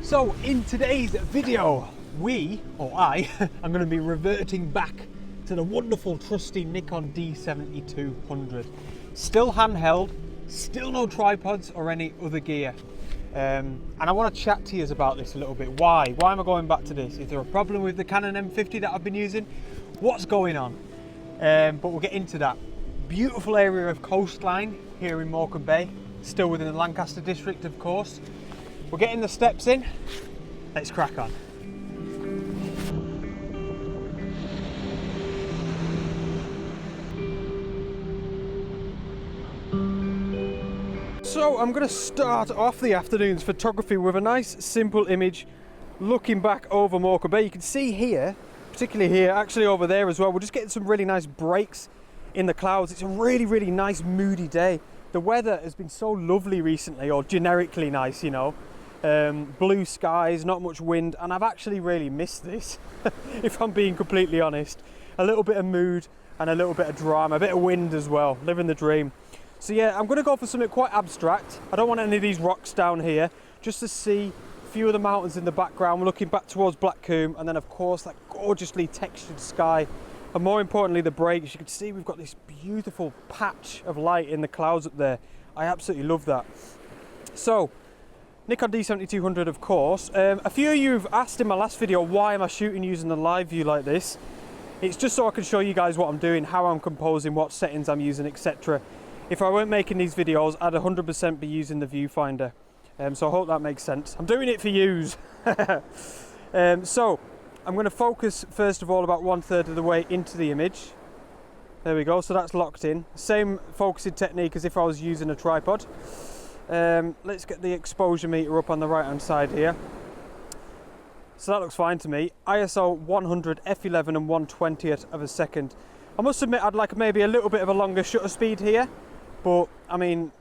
So in today's video, I am going to be reverting back to the wonderful trusty Nikon D7200. Still handheld, still no tripods or any other gear. And I want to chat to you about this a little bit. Why am I going back to this? Is there a problem with the Canon M50 that I've been using? What's going on? But we'll get into that. Beautiful area of coastline here in Morecambe Bay, still within the Lancaster district, of course. We're getting the steps in. Let's crack on. So I'm going to start off the afternoon's photography with a nice simple image looking back over Morecambe Bay. You can see here, particularly here, actually over there as well, we're just getting some really nice breaks in the clouds. It's a really nice moody day. The weather has been so lovely recently, or generically nice, you know. Blue skies, not much wind, and I've actually really missed this if I'm being completely honest. A little bit of mood and a little bit of drama, a bit of wind as well, living the dream. So yeah, I'm going to go for something quite abstract. I don't want any of these rocks down here, just to see a few of the mountains in the background. We're looking back towards Blackcomb, and then of course that gorgeously textured sky, and more importantly the breaks. You can see we've got this beautiful patch of light in the clouds up there. I absolutely love that. So Nikon D7200, of course. A few of you have asked in my last video, why am I shooting using the live view like this? It's just so I can show you guys what I'm doing, how I'm composing, what settings I'm using, etc. If I weren't making these videos, I'd 100% be using the viewfinder. So I hope that makes sense. I'm doing it for yous. So I'm going to focus first of all about 1/3 of the way into the image. There we go, so that's locked in. Same focusing technique as if I was using a tripod. Let's get the exposure meter up on the right hand side here. So that looks fine to me. ISO 100 f11 and 1/20th of a second. I must admit I'd like maybe a little bit of a longer shutter speed here, but I mean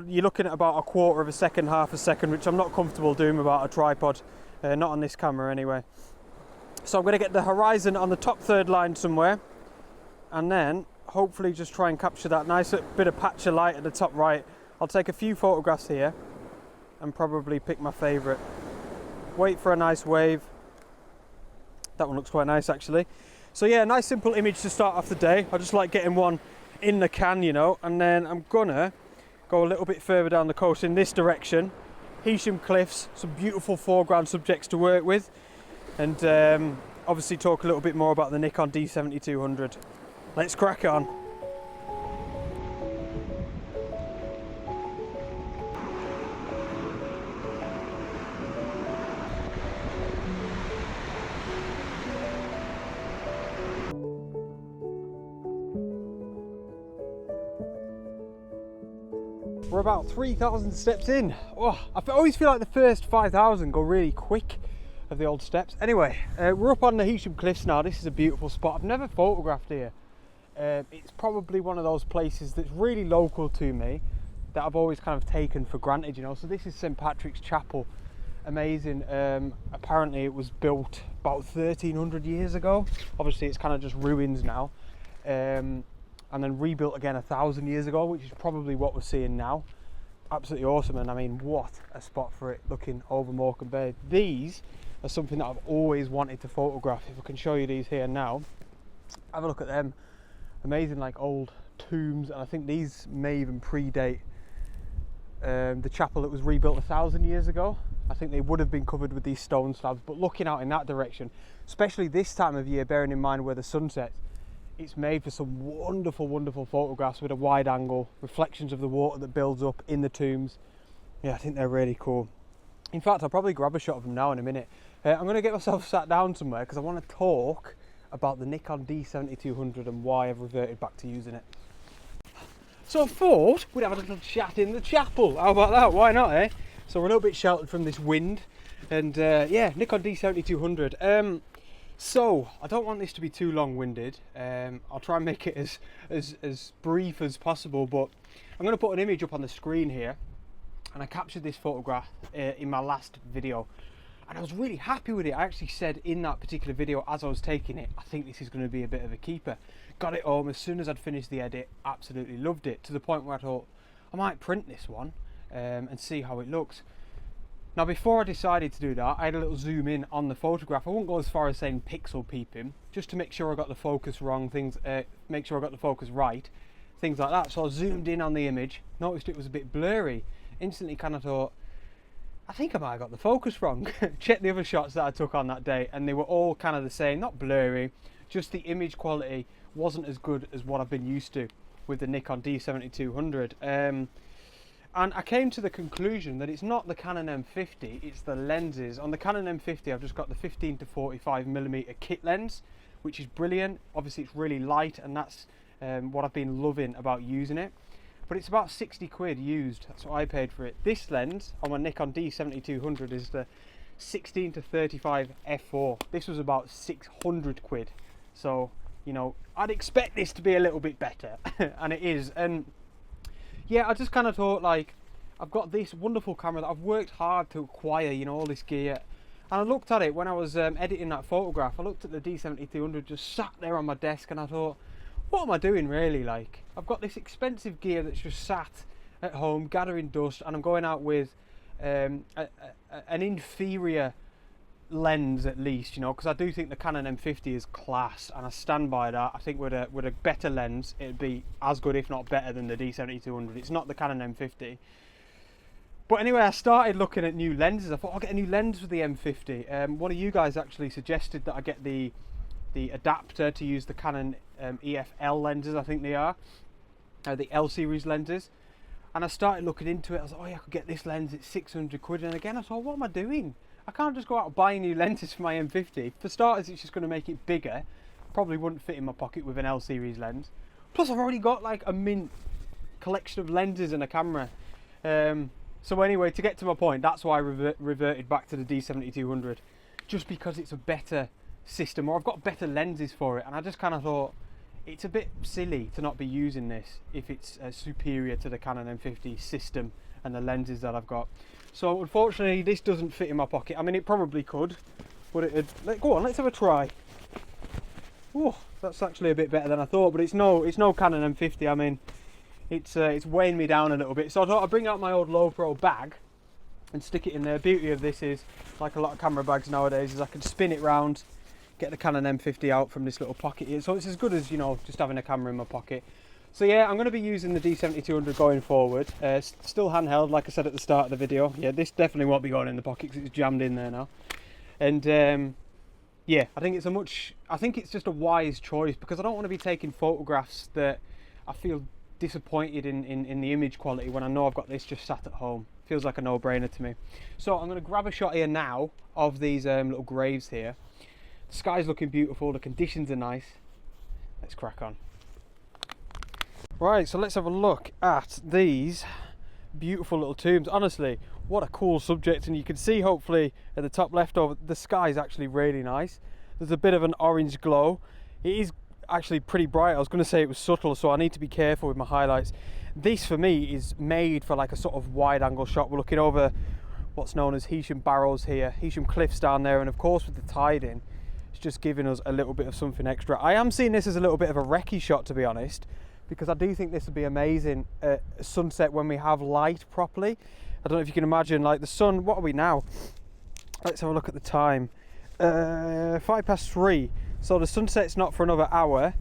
you're looking at about 1/4 of a second, half a second, which I'm not comfortable doing without a tripod, not on this camera anyway. So I'm going to get the horizon on the top third line somewhere, and then hopefully just try and capture that nice bit of patch of light at the top right. I'll take a few photographs here and probably pick my favourite. Wait for a nice wave. That one looks quite nice actually. So yeah, nice simple image to start off the day. I just like getting one in the can, you know, and then I'm gonna go a little bit further down the coast in this direction. Heysham Cliffs, some beautiful foreground subjects to work with, and obviously talk a little bit more about the Nikon D7200. Let's crack on. We're about 3,000 steps in. Oh, I always feel like the first 5,000 go really quick of the old steps. Anyway, we're up on the Heysham Cliffs now. This is a beautiful spot. I've never photographed here. It's probably one of those places that's really local to me that I've always kind of taken for granted, you know. So this is St Patrick's Chapel. Amazing. Apparently it was built about 1,300 years ago. Obviously it's kind of just ruins now. And then rebuilt again 1,000 years ago, which is probably what we're seeing now. Absolutely awesome, and I mean, what a spot for it, looking over Morecambe Bay. These are something that I've always wanted to photograph. If I can show you these here now, have a look at them. Amazing, like old tombs, and I think these may even predate the chapel that was rebuilt 1,000 years ago. I think they would have been covered with these stone slabs, but looking out in that direction, especially this time of year, bearing in mind where the sun sets, it's made for some wonderful photographs with a wide angle, reflections of the water that builds up in the tombs. Yeah, I think they're really cool. In fact, I'll probably grab a shot of them now in a minute. I'm going to get myself sat down somewhere because I want to talk about the Nikon D7200 and why I've reverted back to using it. So I thought we'd have a little chat in the chapel. How about that? Why not, eh? So we're a little bit sheltered from this wind, and yeah, Nikon D7200. So I don't want this to be too long-winded. I'll try and make it as brief as possible, but I'm going to put an image up on the screen here, and I captured this photograph in my last video. and I was really happy with it. I actually said in that particular video as I was taking it, I think this is going to be a bit of a keeper. Got it home as soon as I'd finished the edit, absolutely loved it, to the point where I thought I might print this one and see how it looks. Now before I decided to do that, I had a little zoom in on the photograph. I won't go as far as saying pixel peeping, just to make sure I got the focus wrong, make sure I got the focus right, things like that. So I zoomed in on the image, noticed it was a bit blurry, instantly kind of thought, I think I might have got the focus wrong. Checked the other shots that I took on that day and they were all kind of the same, not blurry, just the image quality wasn't as good as what I've been used to with the Nikon D7200. And I came to the conclusion that it's not the Canon M50, it's the lenses. On the Canon M50 I've just got the 15 to 45mm kit lens, which is brilliant. Obviously it's really light, and that's what I've been loving about using it. But it's about 60 quid used, that's what I paid for it. This lens on my Nikon D7200 is the 16 to 35 f4. This was about 600 quid. So, you know, I'd expect this to be a little bit better, and it is. And yeah, I just kind of thought, like, I've got this wonderful camera that I've worked hard to acquire, you know, all this gear. And I looked at it when I was editing that photograph. I looked at the D7200 just sat there on my desk, and I thought, what am I doing really? Like, I've got this expensive gear that's just sat at home gathering dust, and I'm going out with an inferior lens at least, you know, because I do think the Canon M50 is class, and I stand by that. I think with a better lens it'd be as good if not better than the D7200. It's not the Canon M50. But anyway, I started looking at new lenses. I thought I'll get a new lens for the M50. One of you guys actually suggested that I get the adapter to use the Canon EFL lenses, I think they are, the L series lenses. And I started looking into it. I was like, oh yeah, I could get this lens, it's 600 quid. And again I thought, what am I doing? I can't just go out and buy new lenses for my M50. For starters, it's just going to make it bigger. Probably wouldn't fit in my pocket with an L series lens. Plus I've already got like a mint collection of lenses and a camera. So anyway, to get to my point, that's why I reverted back to the D7200, just because it's a better system, or I've got better lenses for it. And I just kind of thought it's a bit silly to not be using this if it's superior to the Canon M50 system and the lenses that I've got. So unfortunately this doesn't fit in my pocket. I mean, it probably could, but go on, let's have a try. Oh, that's actually a bit better than I thought, but it's no Canon M50. I mean, it's weighing me down a little bit. So I thought I'd bring out my old low pro bag and stick it in there. Beauty of this is, like a lot of camera bags nowadays, is I can spin it round, get the Canon M50 out from this little pocket here. So it's as good as, you know, just having a camera in my pocket. So yeah, I'm going to be using the D7200 going forward. Still handheld, like I said at the start of the video. Yeah, this definitely won't be going in the pocket because it's jammed in there now. And yeah, I think it's just a wise choice, because I don't want to be taking photographs that I feel disappointed in the image quality when I know I've got this just sat at home. Feels like a no-brainer to me. So I'm going to grab a shot here now of these little graves here. The sky's looking beautiful, the conditions are nice. Let's crack on. Right, so let's have a look at these beautiful little tombs. Honestly, what a cool subject, and you can see hopefully at the top left over, the sky is actually really nice. There's a bit of an orange glow. It is actually pretty bright. I was going to say it was subtle, so I need to be careful with my highlights. This for me is made for like a sort of wide angle shot. We're looking over what's known as Heysham Barrows here, Heysham Cliffs down there, and of course with the tide in, it's just giving us a little bit of something extra. I am seeing this as a little bit of a recce shot, to be honest, because I do think this would be amazing at sunset when we have light properly. I don't know if you can imagine, like the sun, what are we now? Let's have a look at the time. 3:05. So the sunset's not for another hour.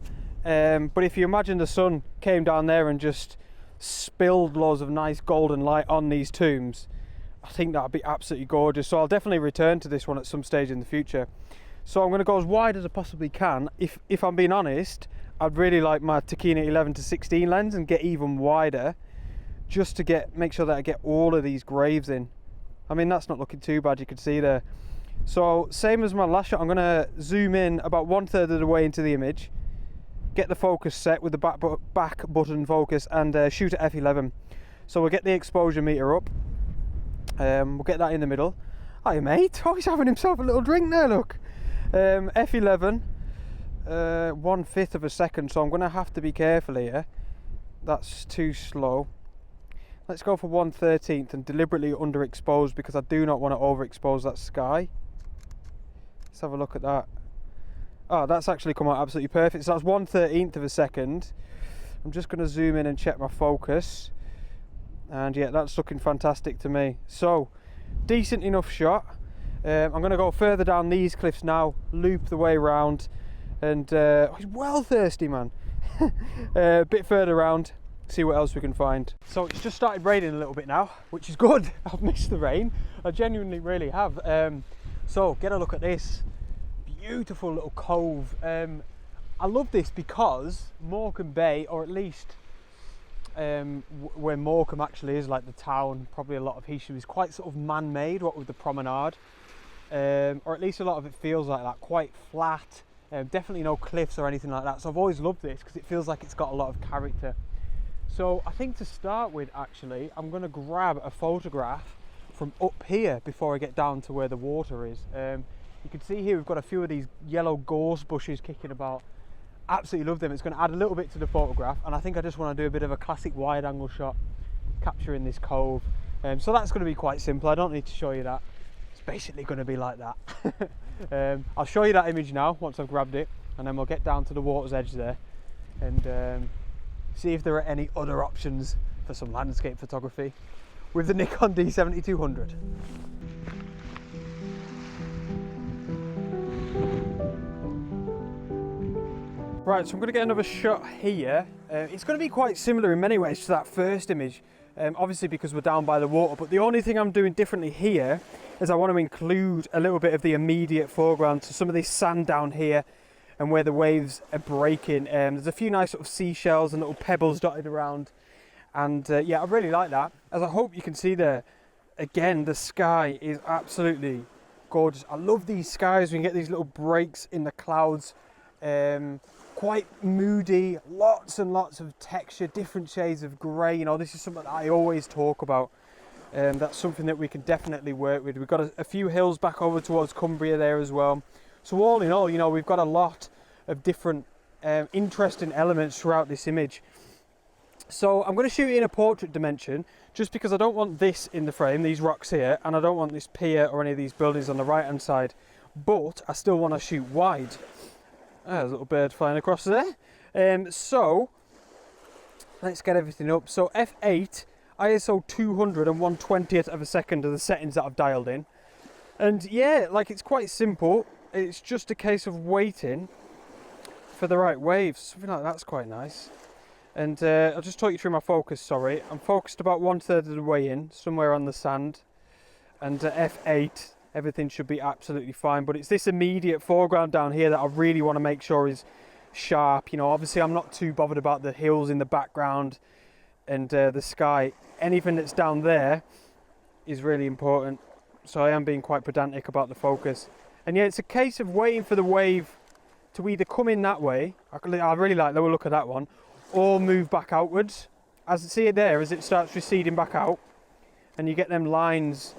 But if you imagine the sun came down there and just spilled loads of nice golden light on these tombs, I think that would be absolutely gorgeous. So I'll definitely return to this one at some stage in the future. So I'm going to go as wide as I possibly can. If I'm being honest, I'd really like my Tokina 11-16 lens and get even wider, just to make sure that I get all of these graves in. I mean, that's not looking too bad, you can see there. So same as my last shot, I'm going to zoom in about 1/3 of the way into the image, get the focus set with the back button focus, and shoot at f11. So we'll get the exposure meter up, we'll get that in the middle. Hi mate, oh, he's having himself a little drink there, look. F11, 1/5 of a second, so I'm going to have to be careful here. That's too slow. Let's go for 1/13 and deliberately underexpose because I do not want to overexpose that sky. Let's have a look at that. Oh, that's actually come out absolutely perfect. So that's 1/13 of a second. I'm just going to zoom in and check my focus. And yeah, that's looking fantastic to me. So, decent enough shot. I'm going to go further down these cliffs now, loop the way around. And he's well thirsty, man. A bit further around, see what else we can find. So it's just started raining a little bit now, which is good. I've missed the rain. I genuinely really have. So get a look at this. Beautiful little cove. I love this because Morecambe Bay, or at least where Morecambe actually is, like the town, probably a lot of Heysham, is quite sort of man-made, what with the promenade. Or at least a lot of it feels like that, quite flat. Definitely no cliffs or anything like that. So I've always loved this because it feels like it's got a lot of character. So I think to start with, actually, I'm going to grab a photograph from up here before I get down to where the water is. You can see here we've got a few of these yellow gorse bushes kicking about. Absolutely love them. It's going to add a little bit to the photograph, and I think I just want to do a bit of a classic wide angle shot capturing this cove. So that's going to be quite simple. I don't need to show you that. It's basically going to be like that. I'll show you that image now once I've grabbed it, and then we'll get down to the water's edge there and see if there are any other options for some landscape photography with the Nikon D7200. Right, so I'm going to get another shot here. It's going to be quite similar in many ways to that first image, obviously because we're down by the water, but the only thing I'm doing differently here is I want to include a little bit of the immediate foreground, so some of this sand down here and where the waves are breaking. There's a few nice sort of seashells and little pebbles dotted around, and yeah, I really like that. As I hope you can see there, again, the sky is absolutely gorgeous. I love these skies. We can get these little breaks in the clouds. Quite moody, lots and lots of texture, different shades of grey. You know, this is something that I always talk about. That's something that we can definitely work with. We've got a few hills back over towards Cumbria there as well. So all in all, you know, we've got a lot of different interesting elements throughout this image. So I'm going to shoot it in a portrait dimension just because I don't want this in the frame, these rocks here, and I don't want this pier or any of these buildings on the right hand side, but I still want to shoot wide. There's a little bird flying across there. So let's get everything up. So f8, ISO 200 and 1/20th of a second are the settings that I've dialed in. And yeah, like, it's quite simple. It's just a case of waiting for the right waves. Something like that's quite nice. And I'll just talk you through my focus, sorry. I'm focused about 1/3 of the way in, somewhere on the sand. And f8, everything should be absolutely fine, but it's this immediate foreground down here that I really want to make sure is sharp. You know, obviously I'm not too bothered about the hills in the background and the sky. Anything that's down there is really important, so I am being quite pedantic about the focus. And yeah, it's a case of waiting for the wave to either come in that way, I really like the look of that one, or move back outwards. As you see it there, as it starts receding back out, and you get them lines.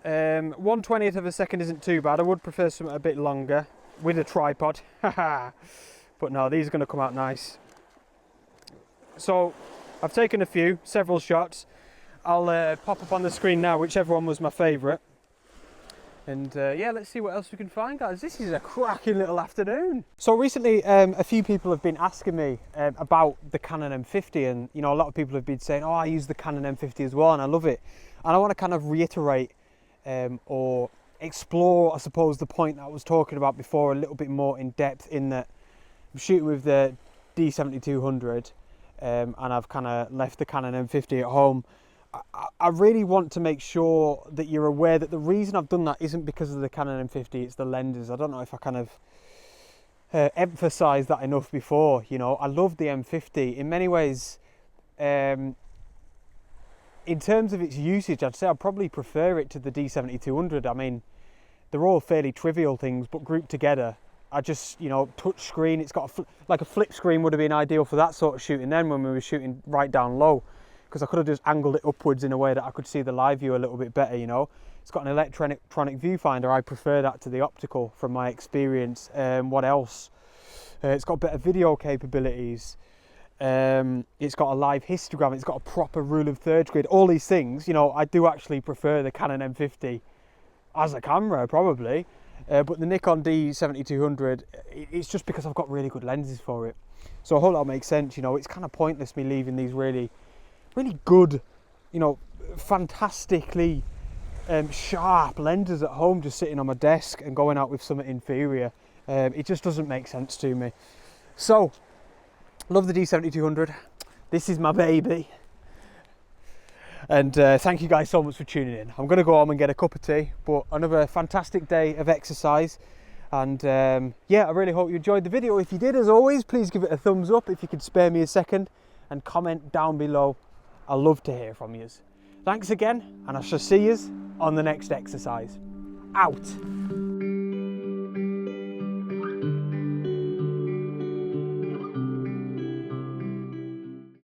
1/20th of a second isn't too bad. I would prefer something a bit longer with a tripod. But no, these are going to come out nice. So I've taken several shots. I'll pop up on the screen now whichever one was my favourite. And yeah, let's see what else we can find, guys. This is a cracking little afternoon. So recently a few people have been asking me about the Canon M50, and you know, a lot of people have been saying, oh, I use the Canon M50 as well and I love it. And I want to kind of reiterate or explore, I suppose, the point that I was talking about before a little bit more in depth, in that I'm shooting with the D7200 and I've kind of left the Canon M50 at home. I really want to make sure that you're aware that the reason I've done that isn't because of the Canon M50, it's the lenses. I don't know if I kind of emphasised that enough before. You know, I love the M50 in many ways. In terms of its usage, I'd say I probably prefer it to the D7200. I mean, they're all fairly trivial things, but grouped together, I just, you know, touch screen, it's got like a flip screen would have been ideal for that sort of shooting then when we were shooting right down low, because I could have just angled it upwards in a way that I could see the live view a little bit better, you know. It's got an electronic viewfinder. I prefer that to the optical from my experience. What else? It's got better video capabilities. It's got a live histogram. It's got a proper rule of thirds grid. All these things, you know, I do actually prefer the Canon M50 as a camera, probably. But the Nikon D7200, it's just because I've got really good lenses for it. So I hope that makes sense. You know, it's kind of pointless me leaving these really good, you know, fantastically sharp lenses at home just sitting on my desk and going out with something inferior. It just doesn't make sense to me. So, love the D7200. This is my baby. And thank you guys so much for tuning in. I'm going to go home and get a cup of tea, but another fantastic day of exercise. And yeah, I really hope you enjoyed the video. If you did, as always, please give it a thumbs up if you could spare me a second, and comment down below. I love to hear from you. Thanks again, and I shall see you on the next exercise. Out.